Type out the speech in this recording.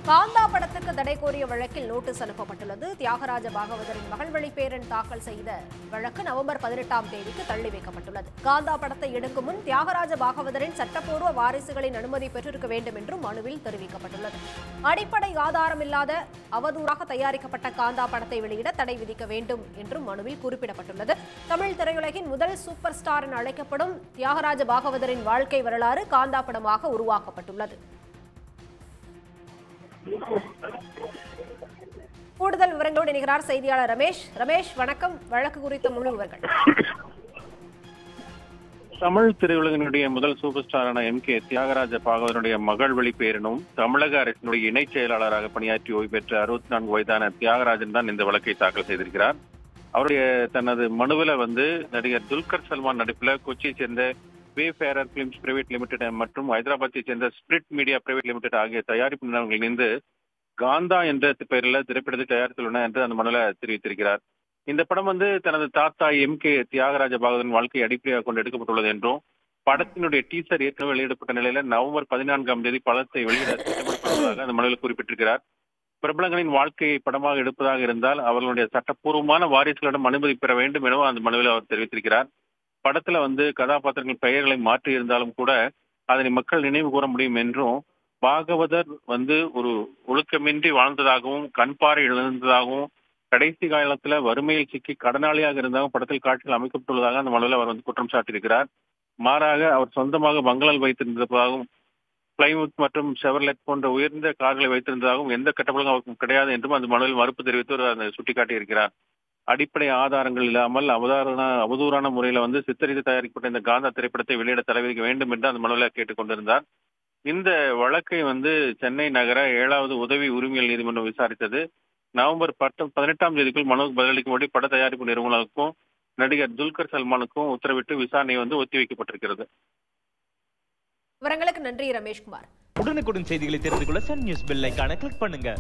காந்தா படத்துக்கு தடை கோரிய வழக்கில் நோட்டீஸ் அனுப்பப்பட்டுள்ளது. தியாகராஜ பாகவதரின் மகள் வழி பேரன் தாக்கல் செய்த வழக்கு நவம்பர் 18ஆம் தேதிக்கு தள்ளி வைக்கப்பட்டுள்ளது. காந்தா படத்தை எடுக்கும் முன் தியாகராஜ பாகவதரின் சட்டப்பூர்வ வாரிசுகளின் அனுமதி பெற்றிருக்க வேண்டும் என்றும் மனுவில் தெரிவிக்கப்பட்டுள்ளது. அடிப்படை ஆதாரம் இல்லாத அவதூறாக தயாரிக்கப்பட்ட காந்தா படத்தை வெளியிட தடை விதிக்க வேண்டும் என்றும் மனுவில் குறிப்பிடப்பட்டுள்ளது. தமிழ் திரையுலகின் முதல் சூப்பர் ஸ்டார் என அழைக்கப்படும் தியாகராஜ பாகவதரின் வாழ்க்கை வரலாறு காந்தா படமாக உருவாக்கப்பட்டுள்ளது. கூடுதல் விவரங்களோடு இணைகிறார் செய்தியாளர் ரமேஷ். ரமேஷ், வணக்கம். வழக்கு குறித்த முழு விவரங்கள். தமிழ் திரையுலகினுடைய முதல் சூப்பர் ஸ்டாரான எம்.கே. தியாகராஜ பாகவதனுடைய மகள் வழி பேரனும் தமிழக அரசினுடைய இணைச் செயலாளராக பணியாற்றி ஓய்வு பெற்ற 64 வயதான தியாகராஜன் தான் இந்த வழக்கை தாக்கல் செய்திருக்கிறார். அவருடைய தனது மனுவில நடிகர் துல்கர் சல்மான் நடிப்புல கொச்சியை சேர்ந்த வேஃபேரர் பிலிம்ஸ் பிரைவேட் லிமிடெட் மற்றும் ஹைதராபாத்தை சேர்ந்த ஸ்பிரிட் மீடியா பிரைவேட் லிமிடெட் ஆகிய தயாரிப்பு நிறுவனங்கள் இணைந்து காந்தா என்ற பெயரில் திரைப்படத்தை தயாரித்துள்ளன என்று அந்த மனுவில் தெரிவித்திருக்கிறார். இந்த படம் தனது தாத்தா எம்.கே. தியாகராஜ பாகவதன் வாழ்க்கையை அடிப்படையாக கொண்டு எடுக்கப்பட்டுள்ளது என்றும் படத்தினுடைய டீசர் ஏற்கனவே வெளியிடப்பட்ட நிலையில நவம்பர் 14ஆம் தேதி படத்தை வெளியிட திட்டமிடப்படுவதாக அந்த மனுவில் குறிப்பிட்டிருக்கிறார். பிரபலங்களின் வாழ்க்கையை படமாக எடுப்பதாக இருந்தால் அவர்களுடைய சட்டப்பூர்வமான வாரிசுகளிடம் அனுமதி பெற வேண்டும் எனவும் அந்த மனுவில் அவர் தெரிவித்திருக்கிறார். படத்துல கதாபாத்திரங்கள் பெயர்களை மாற்றி இருந்தாலும் கூட அதனை மக்கள் நினைவு கூற முடியும் என்றும் பாகவதர் ஒரு ஒழுக்கமின்றி வாழ்ந்ததாகவும் கண்பாறை இழந்ததாகவும் கடைசி காலத்துல வறுமையில் சிக்கி கடனாளியாக இருந்தாலும் படத்தில் காட்சிகள் அமைக்கப்பட்டுள்ளதாக அந்த மனுவில் அவர் குற்றம் சாட்டியிருக்கிறார். மாறாக அவர் சொந்தமாக பங்களால் வைத்திருந்ததாகவும் பிளைவுட் மற்றும் செவர்லெட் போன்ற உயர்ந்த கார்களை வைத்திருந்ததாகவும் எந்த கட்டப்பலும் அவருக்கு கிடையாது என்றும் அந்த மனுவில் மறுப்பு தெரிவித்து அதை சுட்டிக்காட்டியிருக்கிறார். அடிப்படை ஆதாரங்கள் இல்லாமல் அவதூறான முறையில சித்தரித்து தயாரிக்கப்பட்ட இந்த காந்தா திரைப்படத்தை வெளியிட தடை விதிக்க வேண்டும் என்று அந்த மனுவில் கேட்டுக் கொண்டிருந்தார். இந்த வழக்கை சென்னை நகர 7வது உதவி உரிமையல் நீதிமன்றம் விசாரித்தது. நவம்பர் 18ஆம் தேதிக்குள் மனுவுக்கு பதிலளிக்கும்படி பட தயாரிப்பு நிறுவனங்களுக்கும் நடிகர் துல்கர் சல்மானுக்கும் உத்தரவிட்டு விசாரணை ஒத்திவைக்கப்பட்டிருக்கிறது. விவரங்களுக்கு நன்றி ரமேஷ்குமார். உடனுக்குடன் செய்திகளை தெரிந்து கொள்ள சன் நியூஸ் பெல் ஐகானை கிளிக் பண்ணுங்க.